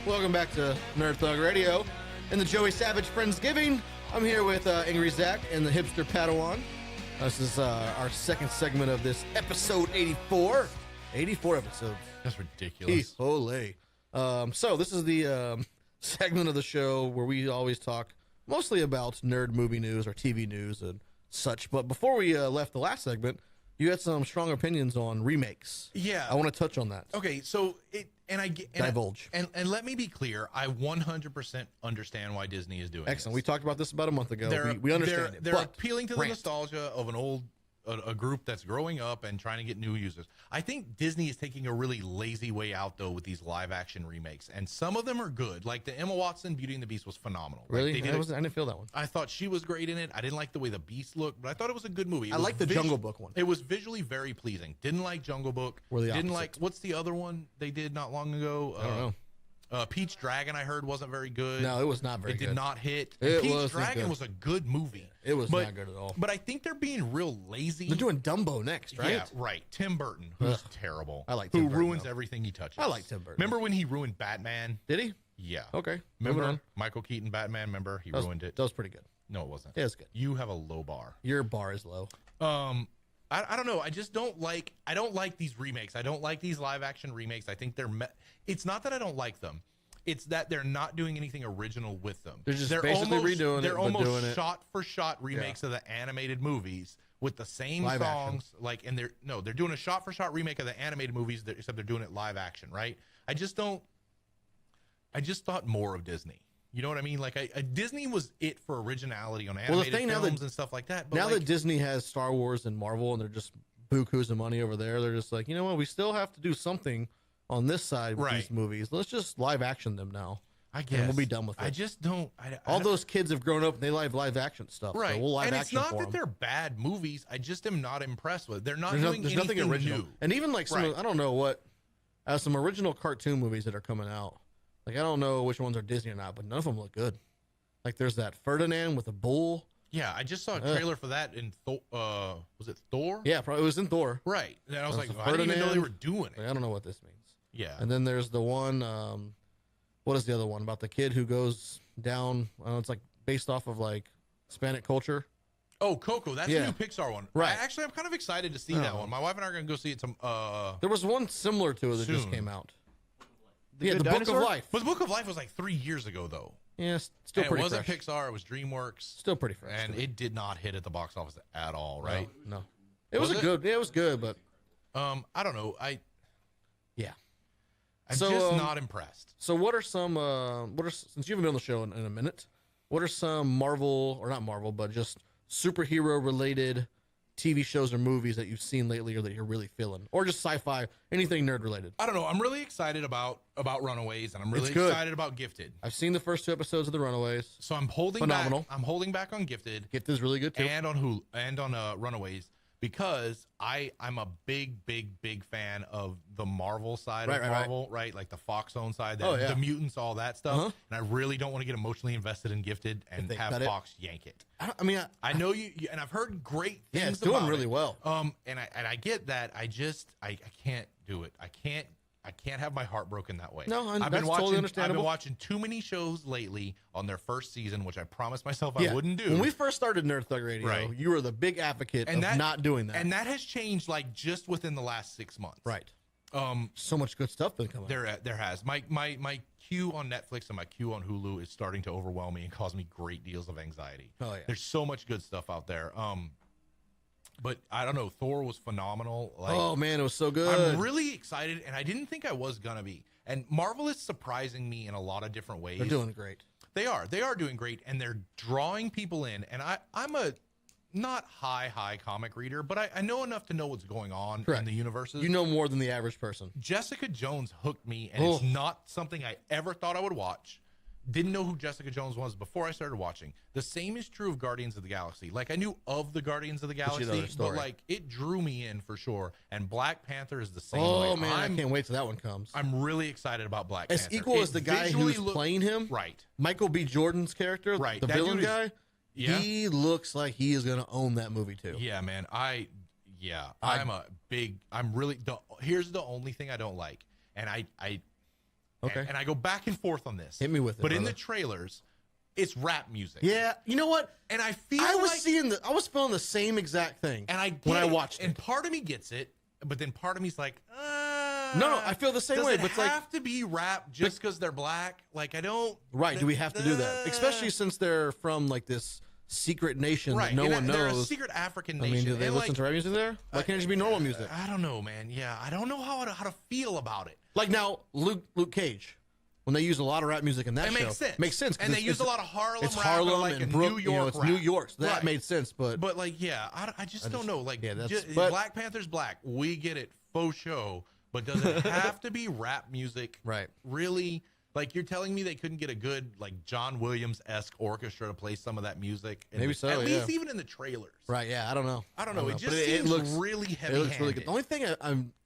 Welcome back to Nerd Thug Radio and the Joey Savage Friendsgiving. I'm here with Angry Zach and the Hipster Padawan. This is our second segment of this episode 84. 84 episodes. That's ridiculous. Holy. So this is the segment of the show where we always talk mostly about nerd movie news or TV news and such. But before we left the last segment, you had some strong opinions on remakes. Yeah. I want to touch on that. Okay, so Divulge. And let me be clear, I 100% understand why Disney is doing Excellent. this. We talked about this about a month ago. We understand it. They're but appealing to the nostalgia of an old a group that's growing up and trying to get new users. I think Disney is taking a really lazy way out, though, with these live-action remakes. And some of them are good. Like the Emma Watson Beauty and the Beast was phenomenal. Really? Like I didn't feel that one. I thought she was great in it. I didn't like the way the Beast looked, but I thought it was a good movie. I like the Jungle Book one. It was visually very pleasing. Didn't like Jungle Book. Didn't like, what's the other one they did not long ago? I don't know. Peach Dragon, I heard, wasn't very good. No, it was not very good. It did not hit. Peach Dragon was a good movie. It was not good at all. But I think they're being real lazy. They're doing Dumbo next, right? Yeah, right. Tim Burton, who's terrible. I like Tim Burton, who ruins though. everything he touches. I like Tim Burton. Remember when he ruined Batman? Did he? Yeah. Okay. Remember Michael Keaton Batman? Remember he ruined it? That was pretty good. No, it wasn't. Yeah, it's good. You have a low bar. Your bar is low. I don't know. I just don't like. I don't like these remakes. I don't like these live action remakes. I think it's not that I don't like them. It's that they're not doing anything original with them. They're just basically redoing it. They're almost shot for shot remakes of the animated movies with the same live songs. Action. Like, and they're doing a shot for shot remake of the animated movies, except they're doing it live action, right? I just thought more of Disney. You know what I mean? Like, Disney was it for originality on animated films and stuff like that. But now that Disney has Star Wars and Marvel, and they're just bukus of money over there, they're just like, you know what? We still have to do something on this side with these movies. Let's just live action them now. I guess. And we'll be done with it. I just don't. All those kids have grown up and they live action stuff. Right. So we'll live and action it's not for that them. they're bad movies. I just am not impressed with it. They're not There's doing nothing anything original. new. And even like some, I don't know what, some original cartoon movies that are coming out. Like, I don't know which ones are Disney or not, but none of them look good. Like, there's that Ferdinand with a bull. Yeah, I just saw a trailer for that in was it Thor? Yeah, probably it was in Thor. Right. And I was like, I didn't even know they were doing it. Like, I don't know what this means. Yeah. And then there's the one, what is the other one? About the kid who goes down, it's like based off of like Hispanic culture. Oh, Coco. That's the new Pixar one. Right. I'm kind of excited to see that one. My wife and I are going to go see it. There was one similar to it that just came out. The Book of Life. But the Book of Life was like 3 years ago, though. Yeah, still pretty fresh. It wasn't fresh. Pixar. It was DreamWorks. Still pretty fresh. And it did not hit at the box office at all, right? No. It was good. Yeah, it was good, but I don't know. I'm So, just not impressed. So what are some since you haven't been on the show in a minute, what are some Marvel, or not Marvel, but just superhero related TV shows or movies that you've seen lately or that you're really feeling, or just sci-fi, anything nerd related? I don't know. I'm really excited about Runaways, and I'm really excited about Gifted. I've seen the first 2 episodes of the Runaways. So I'm holding back. I'm holding back on Gifted. Gifted's really good too, and on Hulu and on Runaways, because I'm a big fan of the Marvel side of Marvel, right? Like the Fox owned side, the mutants, all that stuff. And I really don't want to get emotionally invested in Gifted and have Fox yank it. I know you, and I've heard great things. Yeah, it's doing really well. And I get that. I can't do it. I can't have my heart broken that way. No, I've been watching. Totally understandable. I've been watching too many shows lately on their first season, which I promised myself I wouldn't do. When we first started Nerd Thug Radio, you were the big advocate of not doing that, and that has changed like just within the last 6 months. Right. So much good stuff been coming. There has my queue on Netflix and my queue on Hulu is starting to overwhelm me and cause me great deals of anxiety. Oh yeah. There's so much good stuff out there. But I don't know. Thor was phenomenal. Like, oh man, it was so good. I'm really excited, and I didn't think I was gonna be. And Marvel is surprising me in a lot of different ways. They're doing great. They are doing great, and they're drawing people in. And I'm a not high comic reader, but I know enough to know what's going on in the universes. You know more than the average person. Jessica Jones hooked me, and it's not something I ever thought I would watch. Didn't know who Jessica Jones was before I started watching. The same is true of Guardians of the Galaxy. Like, I knew of the Guardians of the Galaxy, but like it drew me in for sure. And Black Panther is the same way. Oh man, I can't wait till that one comes. I'm really excited about Black Panther. As equal as the guy who's playing him, right? Michael B. Jordan's character, right? The villain guy. Yeah. He looks like he is going to own that movie too. Yeah, man. Yeah, here's the only thing I don't like, and Okay. and I go back and forth on this. Hit me with it, But in brother. the trailers, it's rap music. Yeah, you know what? And I feel I was feeling the same exact thing. and I when I watched and it. part of me gets it, but then part of me's like, No, I feel the same does way. it But it's like, have to be rap just because they're black? Like I don't. right? Do we have to do that? Especially since they're from like this secret nation that no one They're a knows. secret African I nation. mean, do they And, listen to rap music there? Why can't it just be normal music? I don't know, man. Yeah, I don't know how to feel about it. Like now, Luke Cage, when they use a lot of rap music in that It show, makes sense. Makes sense. 'Cause And they use a lot of Harlem It's rap Harlem like and a Brook, New you know, York it's rap. New York. So that Right. made sense, but like, yeah, I just don't know. Like, yeah, that's- just, but- Black Panther's black. We get it, faux show. But does it have to be rap music? Right. Really? Like, you're telling me they couldn't get a good, like, John Williams-esque orchestra to play some of that music? Maybe so, At yeah. least even in the trailers. right? Yeah, I don't know. I don't know. It just But seems looks really It heavy-handed. looks really good. The only thing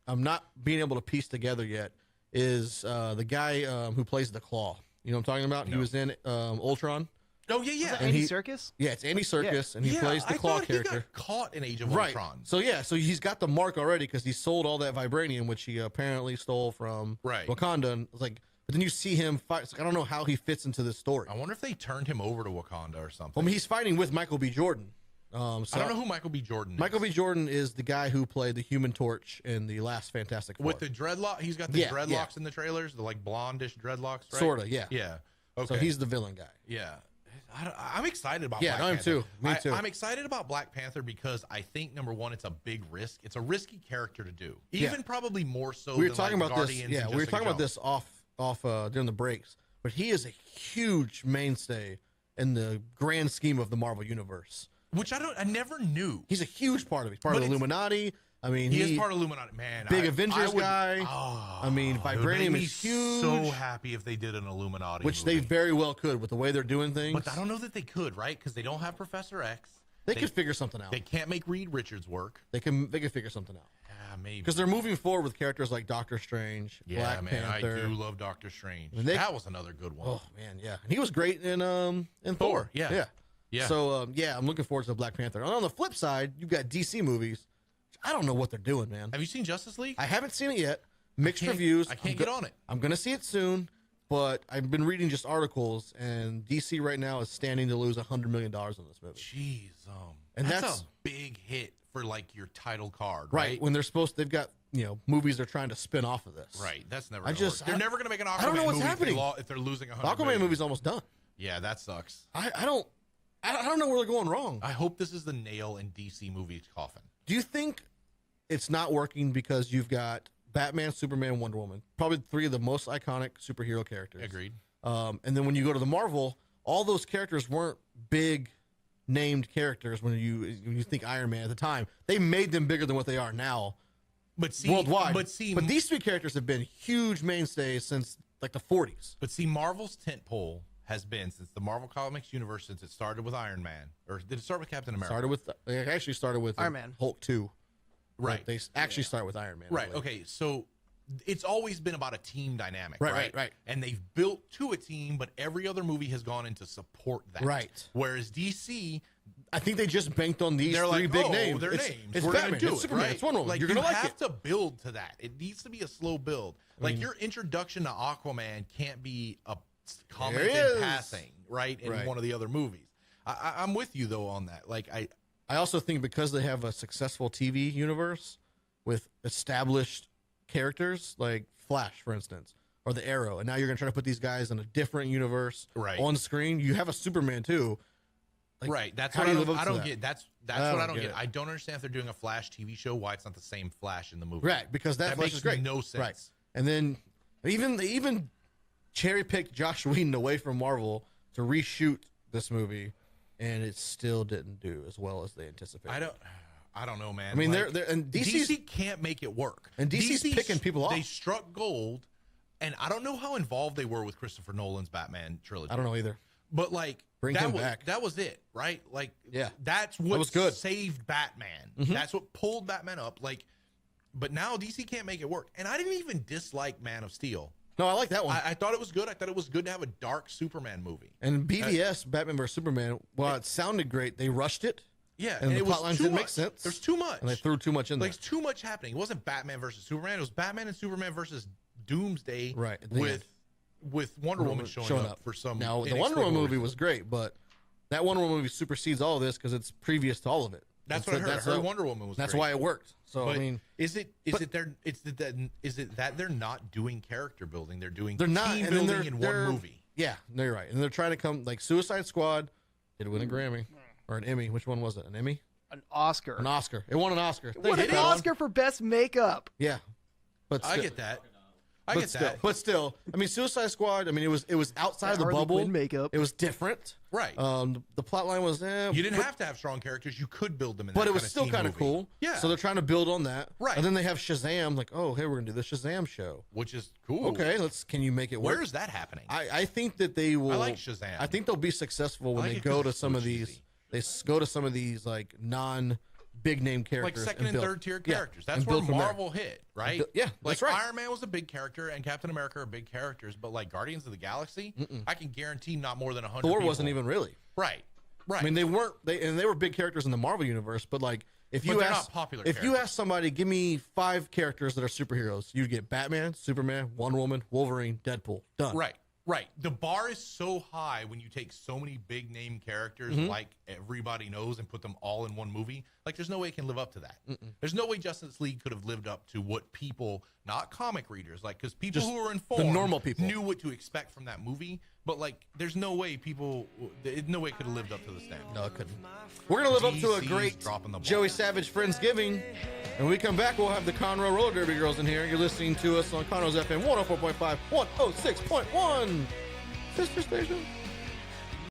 I'm not being able to piece together yet is the guy who plays the Claw. You know what I'm talking about? He was in Ultron. Oh, yeah, yeah. And Andy he- Serkis? Yeah, it's Andy Serkis, and he Yeah, plays the I Claw thought character. He got caught in Age of Right. Ultron. So he's got the mark already because he sold all that vibranium, which he apparently stole from Right. Wakanda. And it's like, but then you see him fight. It's like, I don't know how he fits into this story. I wonder if they turned him over to Wakanda or something. I mean, he's fighting with Michael B. Jordan. So I don't know who Michael B. Jordan is. Michael B. Jordan is the guy who played the Human Torch in the last Fantastic Four. With the dreadlock, he's got the Yeah, dreadlocks yeah. in the trailers, the like blondish dreadlocks, right? Sorta, yeah. Yeah. Okay. So he's the villain guy. yeah. I'm excited about Yeah, Black I am Panther. too. Me too. I'm excited about Black Panther because I think, number one, it's a big risk. It's a risky character to do. Even probably more so We were than talking like about this. Guardians Yeah, and we were Jessica talking about Jones. this off during the breaks. But he is a huge mainstay in the grand scheme of the Marvel universe. Which I never knew. He's a huge part of it. He's part But of the it's- Illuminati. I mean, He is part of Illuminati. Man, big I Avengers would- guy. Oh, I mean, it would vibranium make me is huge. So happy if they did an Illuminati, which movie. they very well could with the way they're doing things. But I don't know that they could, right? Because they don't have Professor X. They could figure something out. They can't make Reed Richards work. They can figure something out Yeah, maybe. because they're moving forward with characters like Doctor Strange, Yeah, Black man, Panther. I do love Doctor Strange. And they- That was another good one. Oh man, yeah, and he was great in Thor. Yeah. Yeah. So yeah, I'm looking forward to Black Panther. And on the flip side, you've got DC movies. I don't know what they're doing, man. Have you seen Justice League? I haven't seen it yet. Mixed reviews. I can't get on it. I'm gonna see it soon, but I've been reading just articles, and DC right now is standing to lose $100 million on this movie. Jeez, And that's that's- a big hit for like your title card, Right right? when they've got movies they're trying to spin off of this. Right. That's never. I Gonna just- work. They're never gonna make an Aquaman I don't know what's movie happening. if they're losing 100 Aquaman million. movie's almost done. Yeah, that sucks. I don't know where they're going wrong. I hope this is the nail in DC movie's coffin. Do you think it's not working because you've got Batman, Superman, Wonder Woman, probably three of the most iconic superhero characters? Agreed. And then when you go to the Marvel, all those characters weren't big named characters when you think Iron Man at the time. They made them bigger than what they are now But see, worldwide. But these three characters have been huge mainstays since like the 40s. But see, Marvel's tentpole has been since the Marvel Comics universe, since it started with Iron Man, or did it start with Captain America? They actually started with Iron Man. Hulk 2. Right. They actually start with Iron Man. I Right. believe. Okay. So it's always been about a team dynamic. Right. And they've built to a team, but every other movie has gone in to support that. Right. Whereas DC, I think they just banked on these they're three like, big oh, names. They're It's, names. It's We're Batman, gonna do it's it, Superman, right? it's Wonder Woman. Like, You're gonna like have it. to build to that. It needs to be a slow build. Like your introduction to Aquaman can't be a comment There in is. passing, right? In Right. one of the other movies. I'm with you though on that. Like I also think because they have a successful TV universe with established characters like Flash, for instance, or the Arrow, and now you're gonna try to put these guys in a different universe Right. on screen. You have a Superman too. Like, right. That's how what do I you live don't, up I to don't that? get. That's I what I don't don't get get. it. I don't understand if they're doing a Flash TV show, why it's not the same Flash in the movie. Right, because that Flash makes is great. no sense. Right. And then they even cherry picked Josh Whedon away from Marvel to reshoot this movie, and it still didn't do as well as they anticipated. I don't know, man. I mean, Like, they're and DC can't make it work. And DC's picking people off. They struck gold, and I don't know how involved they were with Christopher Nolan's Batman trilogy. I don't know either. But like Bring that him was, back. That was it, right? Like Yeah. that's what was good. saved Batman. That's what pulled Batman up. Like, but now DC can't make it work. And I didn't even dislike Man of Steel. No, I like that one. I thought it was good. I thought it was good to have a dark Superman movie. And BVS, Batman vs Superman, while it sounded great, they rushed it. Yeah, and the it was plot lines too didn't much. make sense. There's too much. And they threw too much in there. Like, too much happening. It wasn't Batman versus Superman. It was Batman and Superman versus Doomsday. Right. With Wonder Woman showing up for some. Now, the Wonder Woman movie was great, but that Wonder Woman movie supersedes all of this because it's previous to all of it. That's what I heard. Her Wonder Woman was. That's great. why it worked. So But I mean, is it that they're not doing character building? They're doing they're not team and then building in one movie. Yeah, no, you're right. And they're trying to come like Suicide Squad. Did win a Grammy or an Emmy? Which one was it? An Emmy? An Oscar. An Oscar. It won an Oscar. What an Oscar for best makeup. Yeah, but I get that. But still, I mean, Suicide Squad. I mean, it was outside the bubble. Makeup. It was different. Right. The plot line was you didn't have to have strong characters. You could build them in. But that it was kind of still team kind of movie. cool. Yeah. So they're trying to build on that. Right. And then they have Shazam. Like, oh, hey, we're gonna do the Shazam show. Which is cool. Okay, can you make it work? Where is that happening? I think that they will. I like Shazam. I think they'll be successful when like they it go 'cause to it's some so of these. cheesy. They go to some of these like non-big name Like characters, second and build. third tier Yeah, characters. and That's where build from there. Marvel hit, right? Yeah, like that's right. Iron Man was a big character, and Captain America are big characters. But like Guardians of the Galaxy, I can guarantee not more than 100. Thor people. wasn't even really. Right. I mean, they weren't. They were big characters in the Marvel universe, but like if you they're ask not popular if you characters. ask somebody, give me 5 characters that are superheroes, you'd get Batman, Superman, Wonder Woman, Wolverine, Deadpool. Done. Right. The bar is so high when you take so many big name characters like everybody knows and put them all in one movie. Like, there's no way it can live up to that. There's no way Justice League could have lived up to what people, not comic readers, like, because people Just who are informed, the normal people, knew what to expect from that movie. But like, there's no way it could have lived up to the standard. No, it couldn't. We're gonna live up to a DC's great dropping the ball. Joey Savage Friendsgiving. And when we come back, we'll have the Conroe Roller Derby girls in here. You're listening to us on Conroe's FM 104.5, 106.1. Sister station.